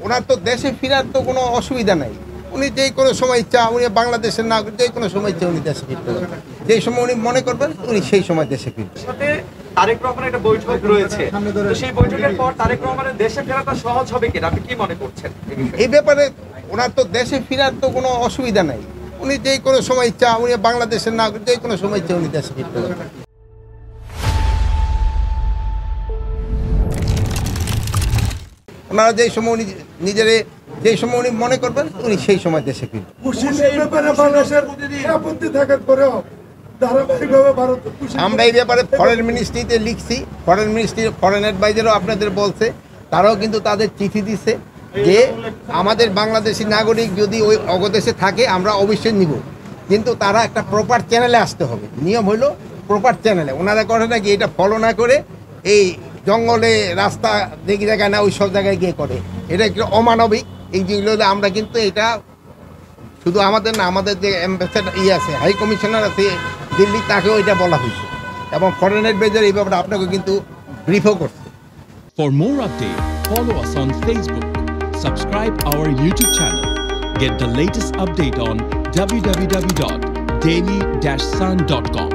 ওনার তো দেশে ফেরার তো কোনো অসুবিধা নাই। উনি যে কোনো সময় ইচ্ছা, উনি বাংলাদেশের নাগরিক, যে কোনো সময় ইচ্ছা উনি দেশে ফিরতে পারবেন। যেই সময় উনি মনে করবেন উনি সেই সময় দেশে ফিরবেন। সাথে তারেক রহমানের একটা বৈঠক রয়েছে, তো সেই বৈঠকের পর তারেক রহমানের দেশে ফেরাটা সহজ হবে কিনা আপনি কি মনে করছেন? এই ব্যাপারে ওনার তো দেশে ফেরার তো কোনো অসুবিধা নাই। উনি যে কোনো সময় ইচ্ছা, উনি বাংলাদেশের নাগরিক, যে কোনো সময় ইচ্ছা উনি দেশে ফিরতে পারবেন। ওনারা যেই সময় উনি নিজেরে যেই সময় উনি মনে করবেন উনি সেই সময় দেশে ফিরবেন। আমরা এই ব্যাপারে ফরেন মিনিস্ট্রিতে লিখছি, ফরেন মিনিস্ট্রি ফরেন অ্যাডভাইজারও আপনাদের বলছে, তারাও কিন্তু তাদের চিঠি দিচ্ছে যে আমাদের বাংলাদেশি নাগরিক যদি ওই অগদেশে থাকে আমরা অবশ্যই নিব, কিন্তু তারা একটা প্রপার চ্যানেলে আসতে হবে। নিয়ম হলো প্রপার চ্যানেলে। ওনারা করে নাকি এটা ফলো না করে এই জঙ্গলে রাস্তা দেখি জায়গায় না ওই সব জায়গায় গিয়ে করে, এটা একটু অমানবিক। এই যেগুলো আমরা কিন্তু এটা শুধু আমাদের না, আমাদের যে অ্যাম্বাসেডার আছে, হাই কমিশনার আছে দিল্লি, তাকেও এটা বলা হয়েছে এবং ফরেন অ্যাডভাইজার এই ব্যাপারে আপনাকে কিন্তু ব্রিফও করছে। For more updates, follow us on Facebook, subscribe our YouTube channel, get the latest update on www.daily-sun.com.